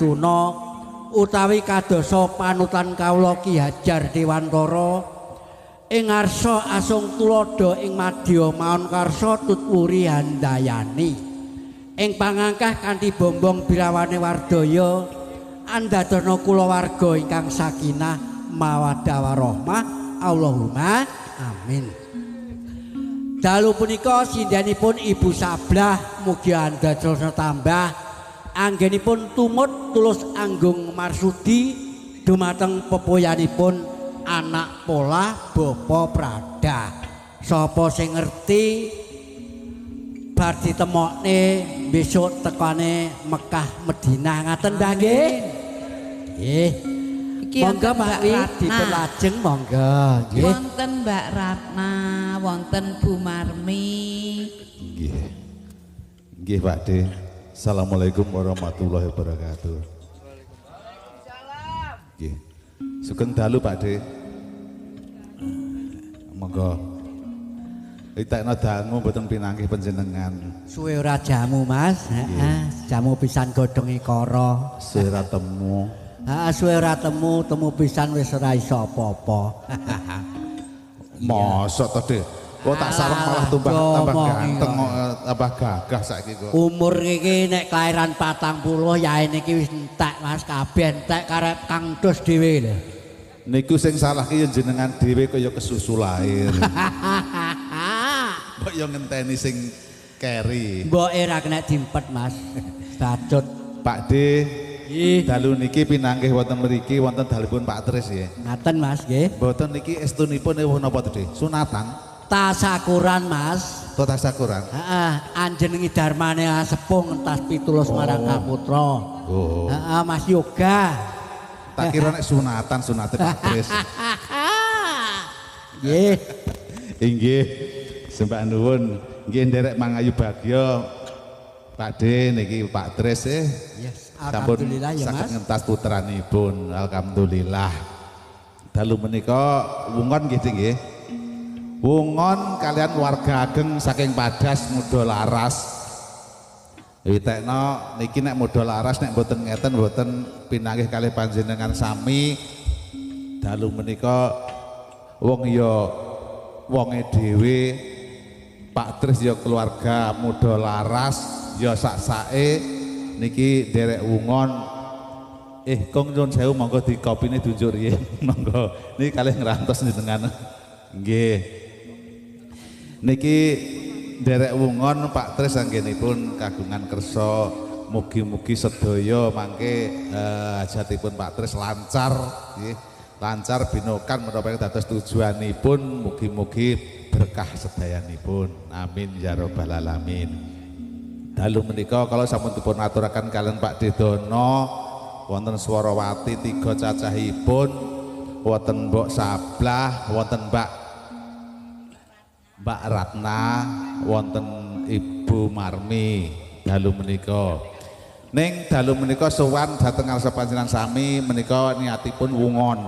piduna utawi kadosa panutan kawula Ki Hajar Dewantara ing ngarsa asung tuladha ing madya maon karsa tutwuri handayani ing pangangkah kanthi bombong birawane wardaya andadana kulawarga ingkang sakinah mawaddah warahmah Allahumma amin. Dalu punika sindhanipun Ibu Sablah mugi andhasa tambah anggenipun tumut tulus anggung marsudi dumateng pepoyanipun anak pola Bapa Prada. Sapa sing ngerti bar ditemokne besok tekane Mekah Madinah ngaten Mbah nggih. Nggih. Monggo Mbak dipun lajeng monggo nggih. Wonten Mbak Ratna, wonten Bu Marmi. Nggih. Nggih Pak De. Assalamualaikum warahmatullahi wabarakatuh. Waalaikumsalam. Nggih. Sugeng dalu Pak De. Monggo. Itekno dangu mboten pinanggih panjenengan. Suwe ora jamu Mas, heeh, jamu pisan godhonge kara. Suwe ora temu. Heeh, suwe ora temu pisan wis ora iso apa-apa. Mosok to, Dik? Kok tak sareng malah tambah ganteng tambah gagah saiki kok. Umur iki nek kelahiran 40 ya niki wis entek Mas, kabeh entek karep Kang Dus dhewe lho. Niku sing salah ki jenengan dhewe kaya kesusu lahir. Kok yo ngenteni sing keri. Mboke ra kena dimpet Mas. Badut. Pak De, dalu niki pinanggih wonten mriki wonten dalipun Pak Tris nggih. Ngaten Mas nggih. Mboten niki estunipun ewuh napa to, De? Sunatan. Tasakuran Mas. Tasakuran. Heeh, anjenengi darmane sepuh ngentas 17 marang Kaputra. Oh. Heeh, Mas Yoga. Tak kira nek sunatan Pak Tris. Nggih. Inggih. Sembah nuwun. Nggih nderek mangayu bagya Pak De niki Pak Tris Yes, sampun alhamdulillah ya Mas. saged ngentas putranipun. Alhamdulillah. Dalu menika wungon nggih nggih. Wungon kalian warga ageng saking Padas Muda Laras. Witekno niki nek Muda Laras nek mboten ngeten mboten pinanggih kalih panjenengan sami. Dalu menika wong ya wonge dhewe Pak Tris ya keluarga Muda Laras ya sak-sake niki derek wungon. Kong nyuwun sewu monggo di kopine dunjuk riyin. Monggo niki kalih ngrantos njenengan. Nggih. Niki derek wungon Pak Tris anggenipun kagungan kersa mugi-mugi sedaya mangke hajatipun Pak Tris lancar nggih. Lancar binokan menapa dados tujuanipun mugi-mugi berkah sedayanipun. Amin ya rabbal alamin. Dalu menika kalau sampun dipun aturaken kalian Pak Dedono wonten Swarawati 3 cacahipun, wonten Mbok Sablah, wonten Mbak Ratna, wonten Ibu Marmi. Dalu menika ning dalu menika sowan dhateng ngarsa panjenengan sami menika niatipun wungon.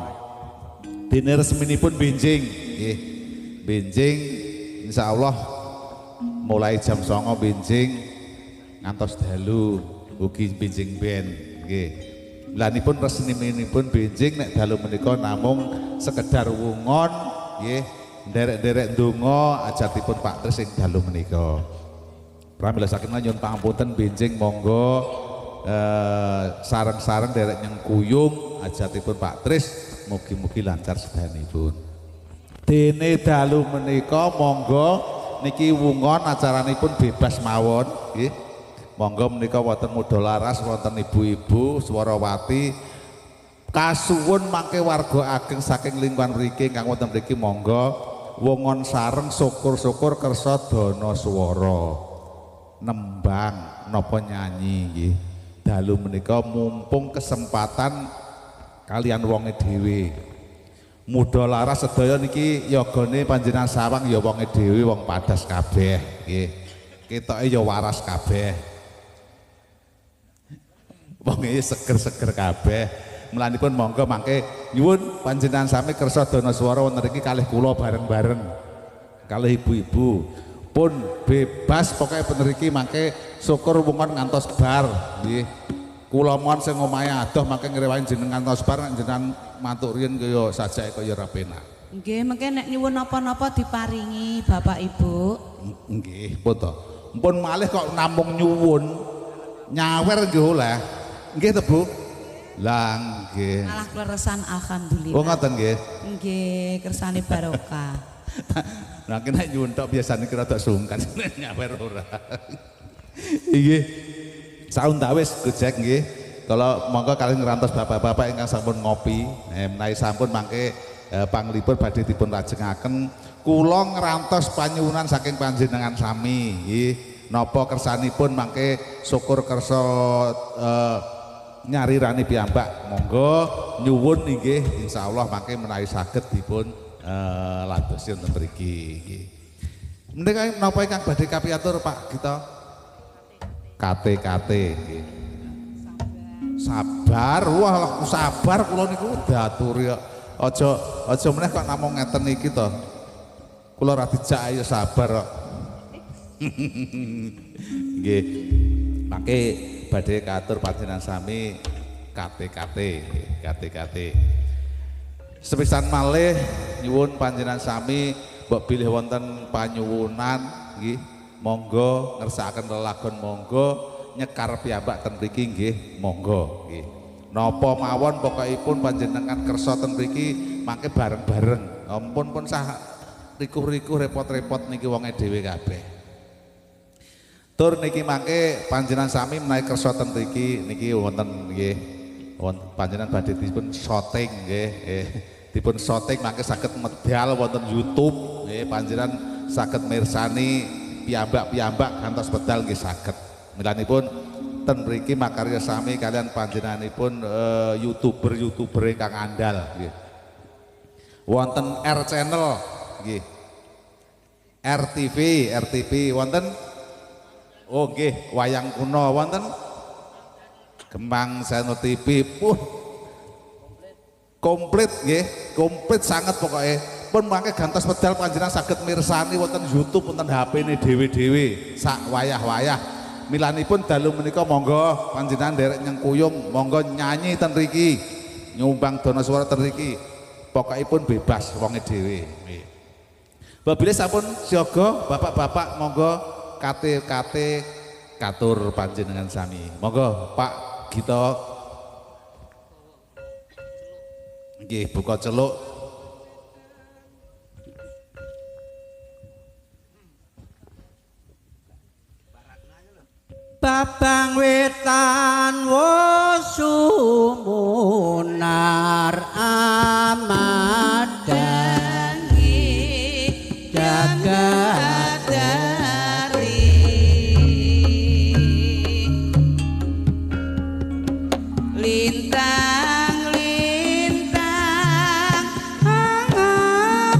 Dene resminipun benjing nggih. Benjing insyaallah mulai jam 09.00 benjing ngantos dalu ugi benjing ben nggih. Lanipun resminipun benjing nek dalu menika namung sekedar wungon nggih. Nderek-nderek ndonga ajatipun Pak Tris ing dalu menika. Pramila saking nyuwun pangapunten benjing monggo sareng-sareng derek nyengkuyung ajatipun Pak Tris mugi-mugi lancar sedayanipun. Dene dalu menika monggo niki wungon acaranipun bebas mawon nggih. Monggo menika wonten Muda Laras, wonten ibu-ibu Swarawati kasuwun mangke warga ageng saking lingkungan mriki ingkang wonten mriki monggo wungon sareng syukur-syukur kersa dana swara nembang napa nyanyi nggih. Dalu menika mumpung kesempatan kalian wonge dhewe. Muda Laras sedaya niki yogane panjenengan sawang ya wonge dhewe wong Padas kabeh nggih. Ketoke ya waras kabeh. Wonge seger-seger kabeh. Mulanipun monggo mangke nyuwun panjenengan sami kersa dana swara wonten iki kalih kula bareng-bareng. Kalih ibu-ibu pun bebas pokoknya bener iki mangke syukur wungon ngantos bar nggih. Kula mon sing omahe adoh mangke ngrewangi jenengan tosbar nek jenengan matur riyen kaya sajake kaya ora penak. Nggih, mengke nek nyuwun napa-napa diparingi Bapak Ibu. Nggih, pun to. Mpun malih kok namung nyuwun nyawer nggih oleh. Nggih to, Bu? Lah nggih. Alah kleresan alhamdulillah. Oh ngoten nggih. Nggih, kersane barokah. Nah nek nyuwun tok biasane kira rada sungkan nyawer ora. Nggih. Sauntawis Gojek nggih. Kalau monggo kalian ngerantos bapak-bapak ingkang sampun ngopi, menawi sampun mangke panglipur badhe dipun lajengaken kula ngrantos panyuwunan saking panjenengan sami nggih. Napa kersanipun mangke syukur kersa nyarirani piyambak monggo nyuwun nggih insyaallah mangke menawi saged dipun ladosi wonten mriki nggih. Menika napa ingkang badhe kapiatur Pak Gito? KT nggih. Sabar, wah sabar kula niku diaturi kok. Aja meneh kok namung ngeten iki to. Kula ora dijak ya sabar kok. Nggih. Mangke badhe katur panjenengan sami KT. Sepisan malih nyuwun panjenengan sami mbok bilih wonten panyuwunan nggih. Monggo ngersakaken lelagon monggo nyekar piyambak ten mriki nggih monggo nggih. Napa mawon pokokipun panjenengan kersa ten mriki mangke bareng-bareng. Ampun sah rikuh-rikuh repot-repot niki wonge dhewe kabeh. Tur niki mangke panjenengan sami menawi kersa ten mriki niki wonten nggih. Wonten panjenengan badhe dipun syuting nggih. Dipun syuting mangke saged medal wonten YouTube nggih panjenengan saged mirsani piyambak-piyambak kantos medal nggih saged. Milanipun ten mriki makarya sami kalian panjenenganipun YouTuber ingkang andal nggih. Wonten R channel nggih. RTV wonten. Oh nggih, wayang kuno wonten. Gemang Seno TV komplit nggih, komplit sangat pokoknya. Pun mangke gantos medal panjenengan saged mirsani wonten YouTube wonten HP-ne dhewe-dhewe sak wayah-wayah. Milanipun dalu menika monggo panjenengan nderek nyengkuyung, monggo nyanyi ten mriki, nyumbang dana swara ten mriki. Pokokipun bebas wonge dhewe. Nggih. Babile sampun siaga bapak-bapak monggo KT katur panjenengan sami. Monggo Pak Gito. Nggih, buka celuk. Babang wetan wosumunar amadangi jagat dari lintang-lintang ngabeki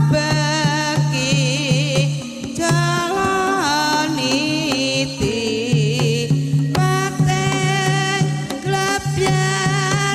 jalan iti pateng glebyan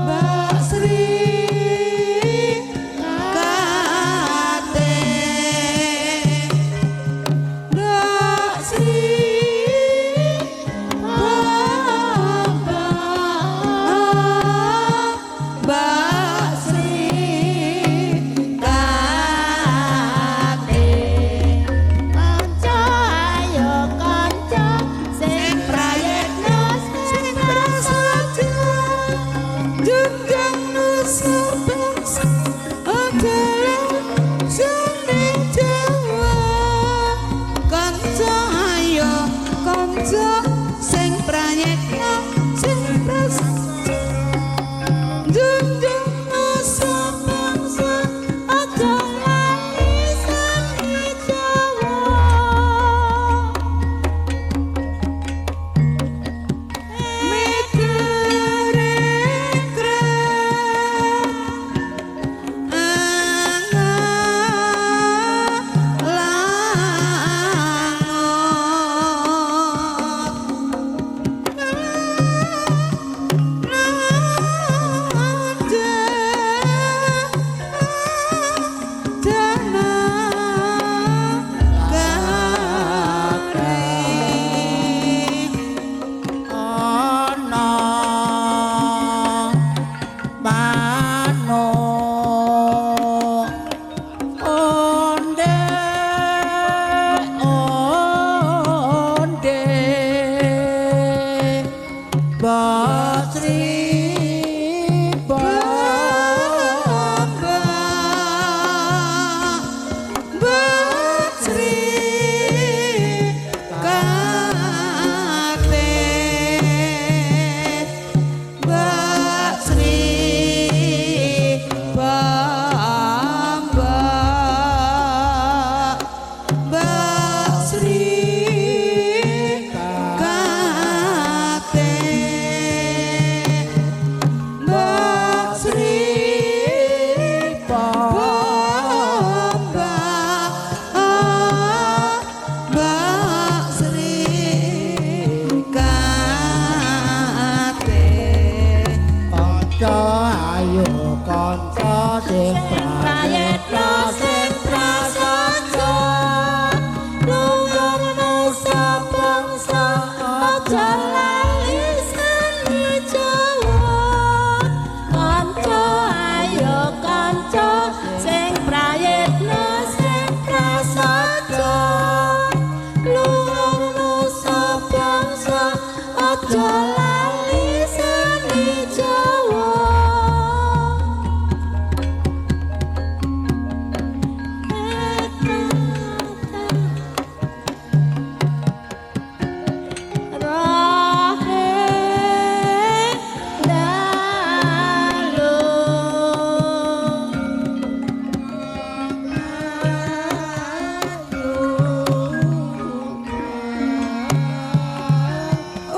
Mbak Sri kate Mbak Sri Mbak Sri kate Kanca ayo kanca sing prayekno sing prasaja Jenjang nusa bangsa adalah jeneng Jawa Kanca ayo kanca sing prayekno sing prasaja Jenjang nusa bangsa adalah seni Jawa ana mano onde onde Basri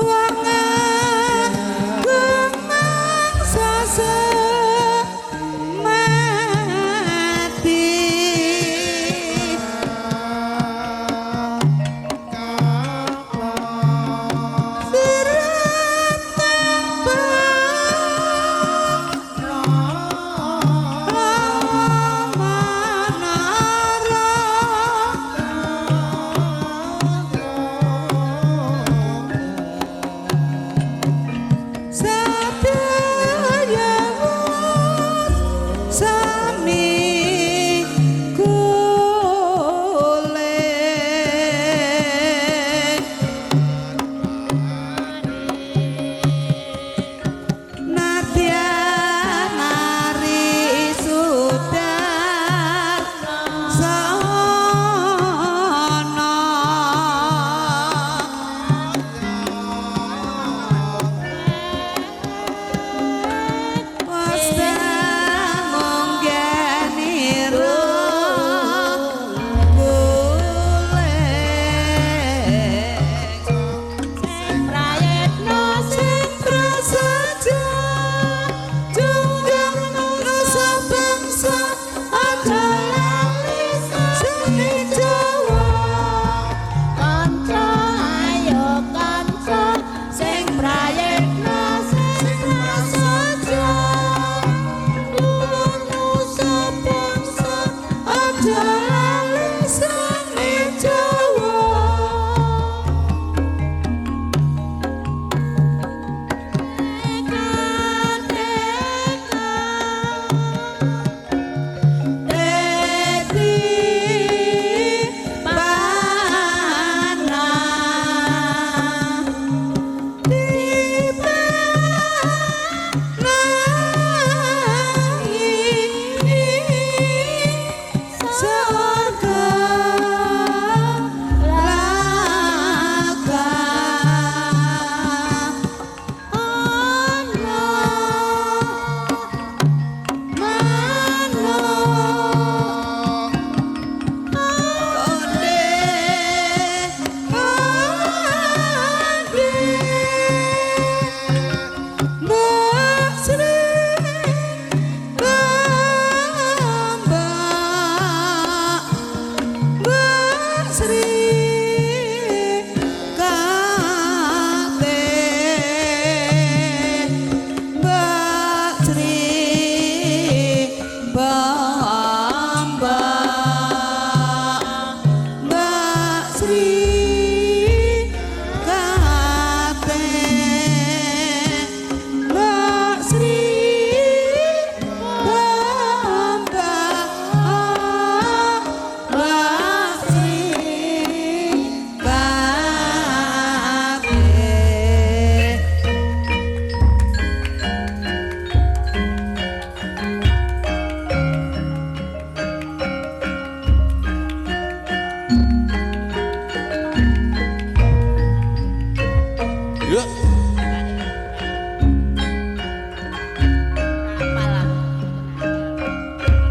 Wangan Yuk.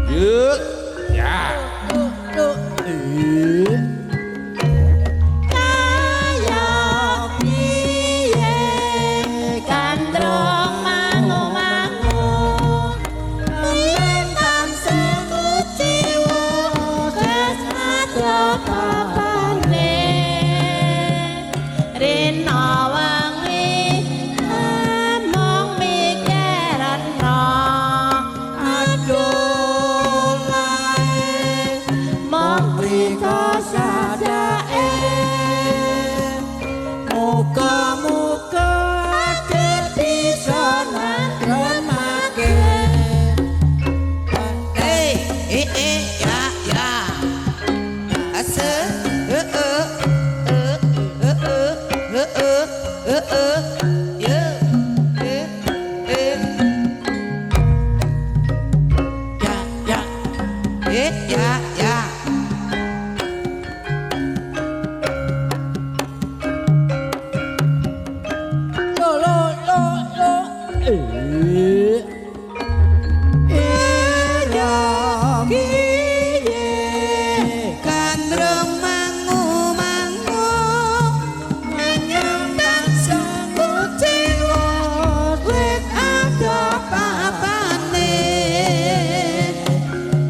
Yuk. Ya. Kaya piye kandrong mangu-mangu Lintang sekuciwa kesmata papane Rina wangi among mikiranna aduh lae mong rika sadake muga-muga adet bisa nangremake ya ase ya Kandrong mangu-mangu Menyang tansah kuciwa Wit ada papane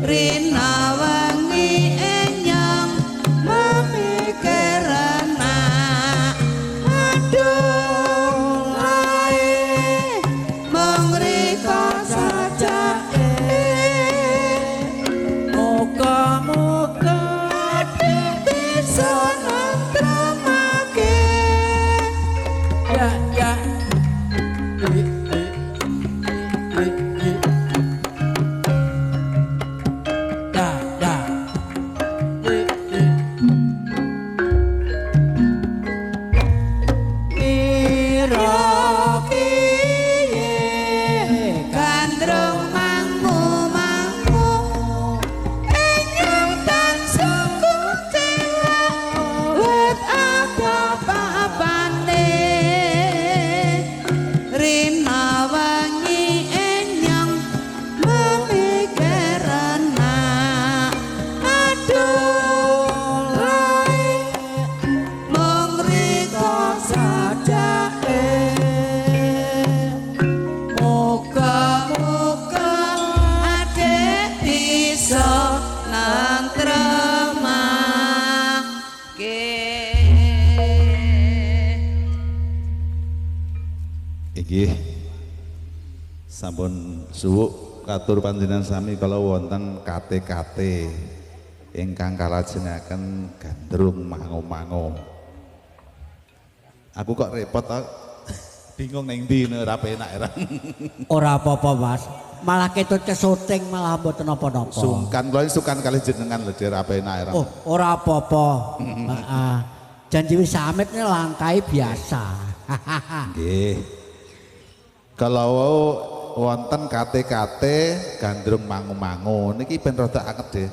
Rina wangi enyang Memikirana Aduh lae Mengrika sajake Moga-moga bisa nangremake Ya. Da. Piro piye kandrong mangu-mangu enyang tansah kuciwa wit ada papane Rina wangi enyang memikirana aduh lae mong rika sajake muga-muga adek bisa nangremake Iki sampun suwuk katur panjenengan sami kalau wonten kate-kate ingkang kalajengaken gandrung mangu-mangu. Aku kok repot to. Bingung ning ndi ora penak era. Ora apa-apa, Mas. Malah ketut kesuting malah mboten napa-napa. Sungkan kula sukan kalih jenengan lho Dik, ora penak era. Oh, ora apa-apa. Heeh. Janji wis amit ini langkai biasa. Nggih. Kalau wonten kate-kate gandrung mangu-mangu niki ben rada anget deh.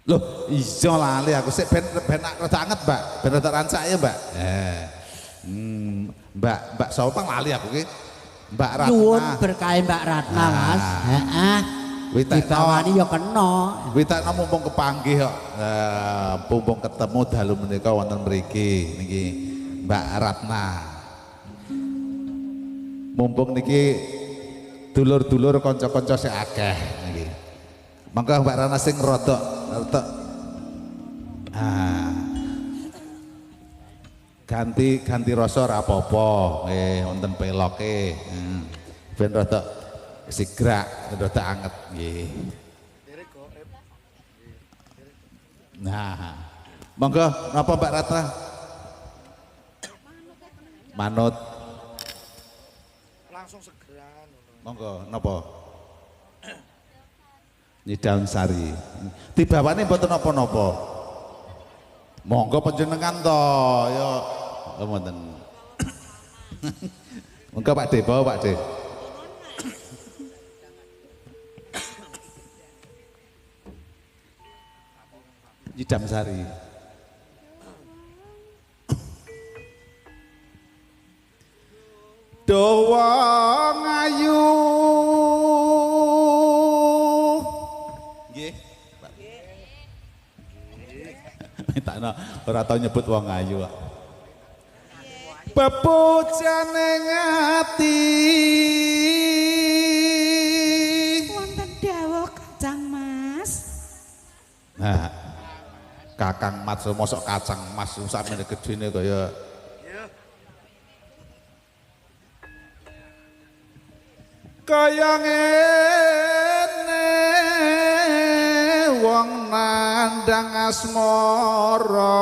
Loh, iso lali aku sik ben rada anget, Mbak. Ben rada rancak ya, Mbak. Mbak sapa lali aku ki? Mbak Ratna. Nyuwun berkahe Mbak Ratna, Mas. Heeh. Dibawani ya kena. Witakno mumpung kepanggih kok. Mumpung ketemu dalu menika wonten mriki niki Mbak Ratna. Mumpung niki dulur-dulur kanca-kanca sing akeh niki. Mangga Mbak Ratna sing rodok. Ganti rasa ora apa-apa. Wonten peloke. Ben rodok sigrak, rodok anget nggih. Nah, monggo napa Mbak Ratna? Manut. Langsung segera. Monggo napa? Daun sari. Dibawane mboten napa-napa. Monggo panjenengan to, ya mboten. Monggo Pak De, bawa Pak De. Nyidam sari. dawa ngayu nggih mintakno ora tau nyebut wong ayu kok bebojane ngati Wonten dawuh Kacang Mas. nah Kakang Mas mosok Kacang Mas sakmene gedene kaya kaya ngene wong nandang asmara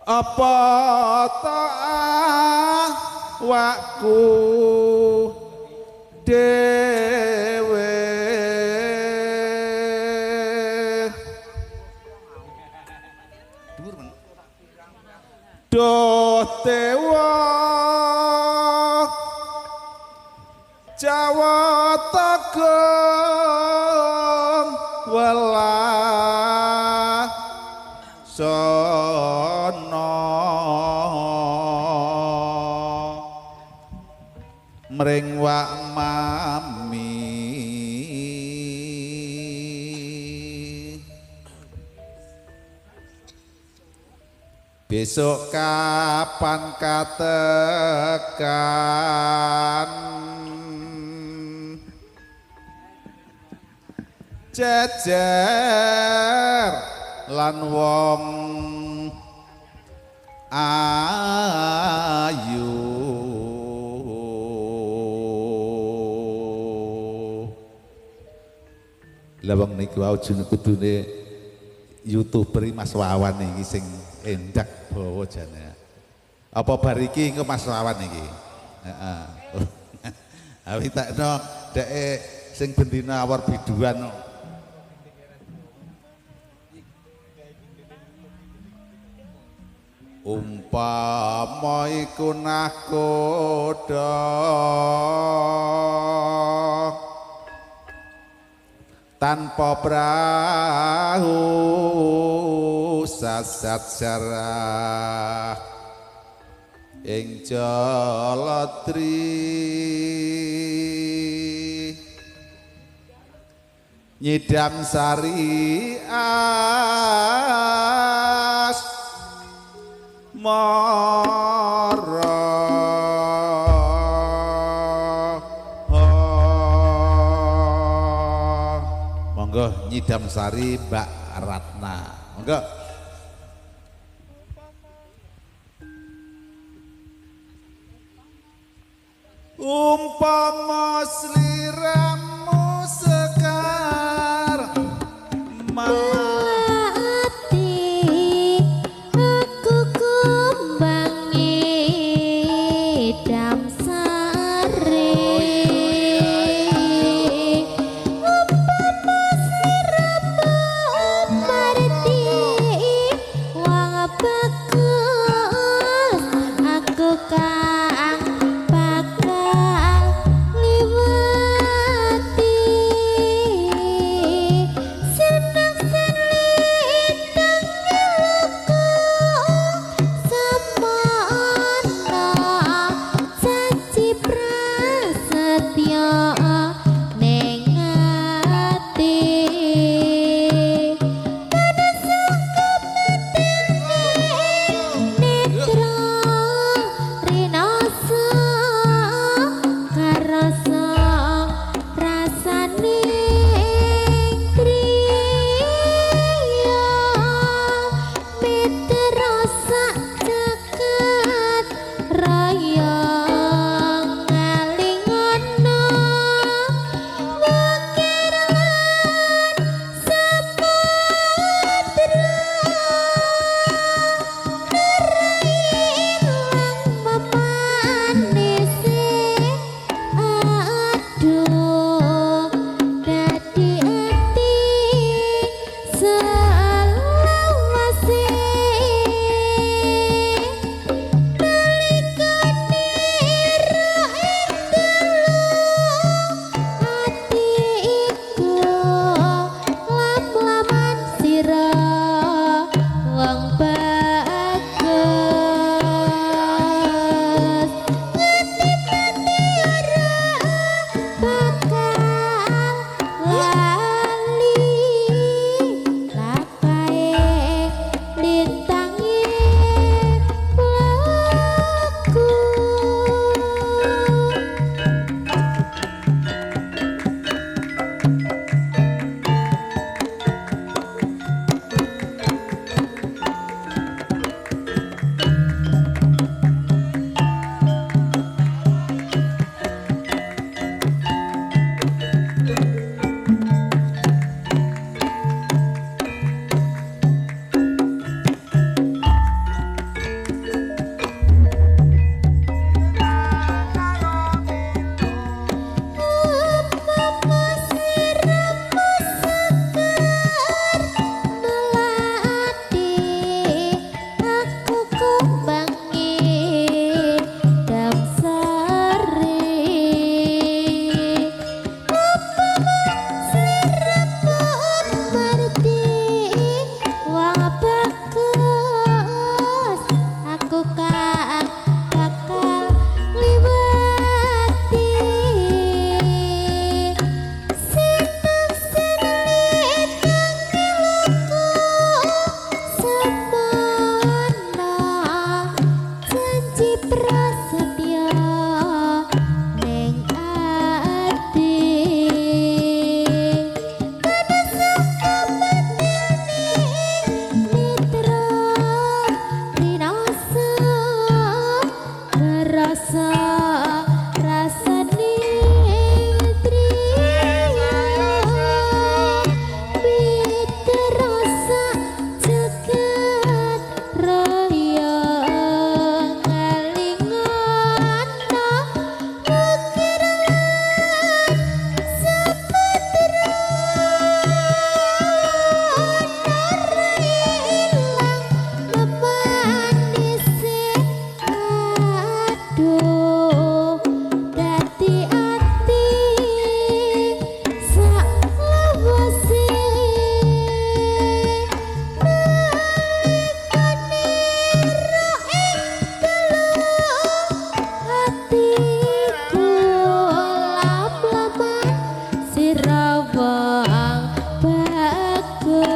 apa ta awakku dhewe Duh tewa Jawa Tegung welah sono mring wak mami besok kapan katekan jejer lan wong ayu lah wong niku wau jeneng kudune YouTuber Mas Wawan iki sing endak bawa jane. Apa bar iki engko Mas Wawan iki? Heeh. Awi takno deke sing bendina awar biduan. Umpama iku nahkoda tanpa perahu sasat syarah ing jalatri nyidam sari as mara monggo nyidam sari Mbak Ratna monggo umpama sliramu sekar Ati aku kumbangi damsare umpama sliramu marti wong bagus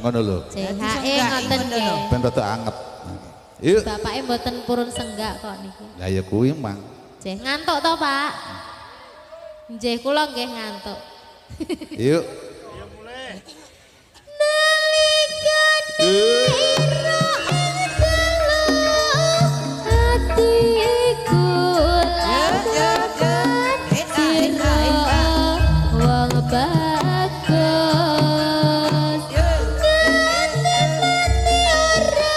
ngono lho. CHE ngoten nggih. Ben rada anget. Yuk. Bapake mboten purun senggak kok niki. Lah ya kuwi mang. Nggih, ngantuk to, Pak? Nggih, kula nggih ngantuk. Yuk. Ya mulai. Nalikane ira ing atiku lakukan sira wong bagus. Nganti ora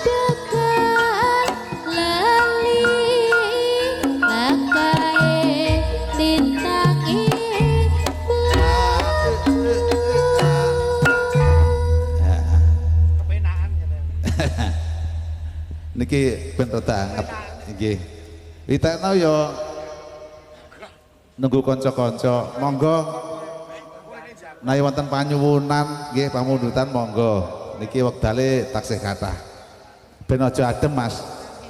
dekat lali lakae tintangi Kepenaan katanya. Niki ben rada anget nggih. Witekno ya nunggu kanca-kanca. Monggo menawi wonten panyuwunan nggih pamundutan monggo. Niki wektale taksih kathah. Ben aja adem Mas.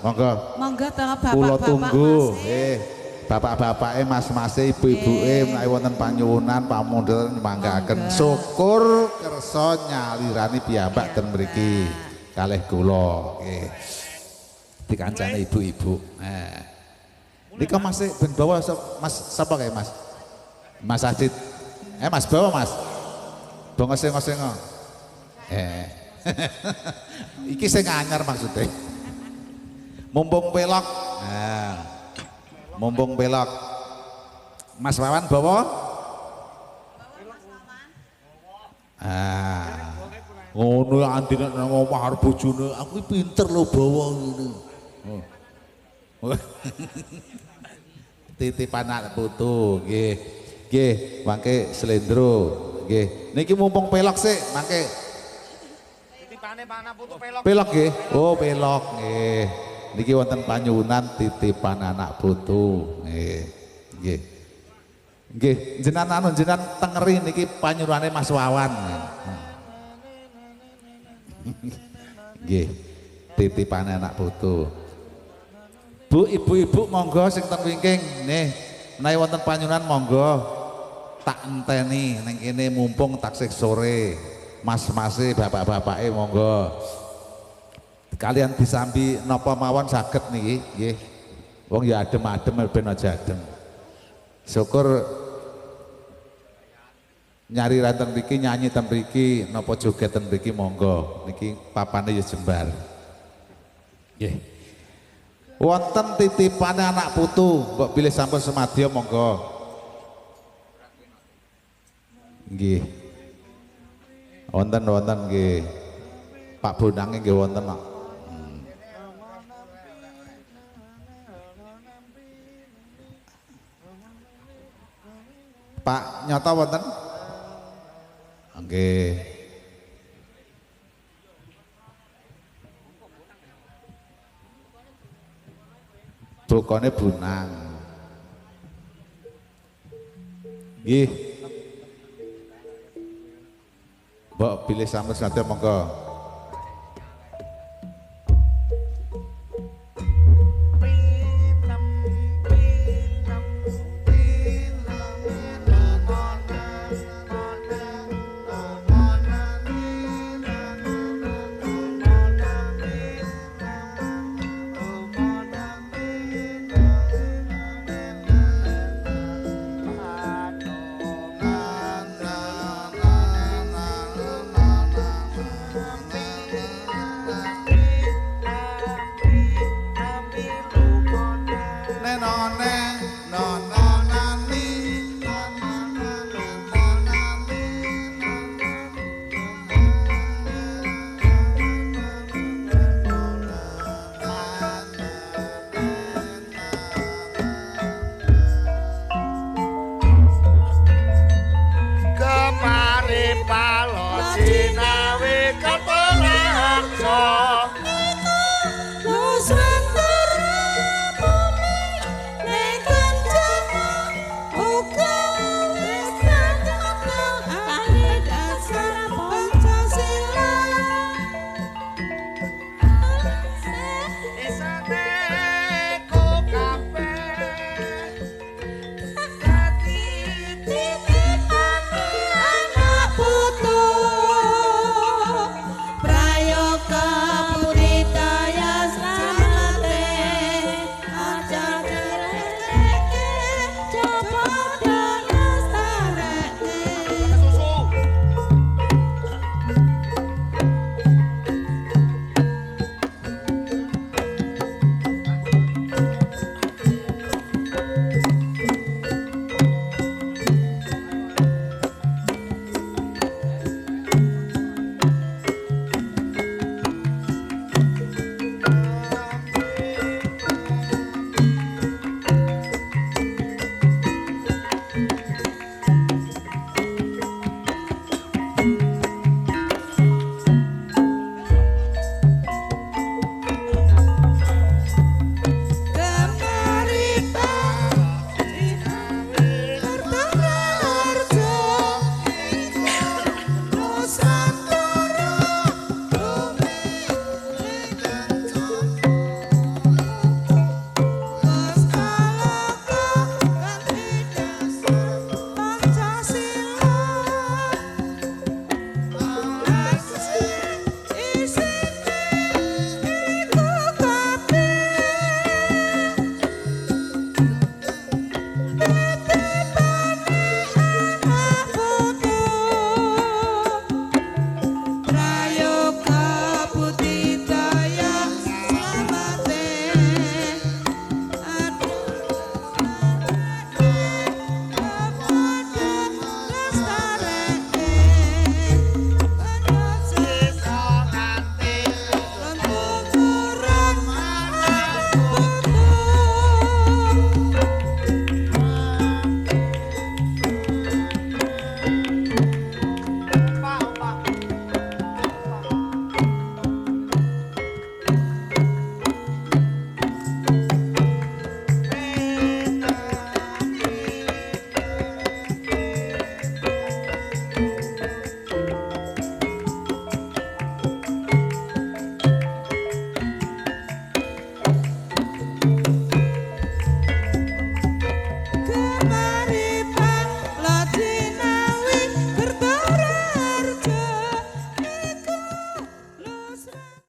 Monggo. Monggo to bapak-bapak. Kula tunggu. Mas. Bapak-bapake, mas-mase, ibu-ibuke menawi wonten panyuwunan pamundutan manggaken syukur kersa nyalirani piyambak ten mriki kalih kula nggih. Dikancane ibu-ibu. Nika Mas ben bawa Mas sapa kae Mas? Mas Adit. Mas bawa Mas. Bawa ngoseng-ngoseng. Iki sing anyar maksudnya. Mumpung pelok. Mumpung pelok. Mas Wawan bawa? Ngono andine nang omah karo bojone, aku pinter lho bawa ngene. Titipan anak putu nggih. Nggih, mangke slendro nggih. Niki mumpung pelok sik, mangke Titipane Pak anak putu pelok. pelok nggih. Oh, pelok nggih. Niki wonten panyuwunan titipan anak putu nggih. Nggih. Nggih, jenengan jenengan tengeri niki panyuwunane Mas Wawan. Nggih. Titipan anak putu. Bu, ibu-ibu monggo sing ten wingking nih menawi wonten panyuwunan monggo tak enteni ning kene mumpung taksih sore mas-mase bapak-bapake monggo kalian disambi napa mawon saged niki nggih. Wong ya adem-adem ben aja adem. Syukur nyari ranten mriki nyanyi ten mriki napa joget ten mriki monggo. Niki papane ya jembar. Nggih. Wonten titipane anak putu, mbok pilih sampun semadya monggo. Nggih. Wonten nggih. Pak Bonange nggih wonten kok. Pak Nyata wonten? Nggih. Bokone Bunang. Nggih. Mbok pilih sampun sadaya monggo.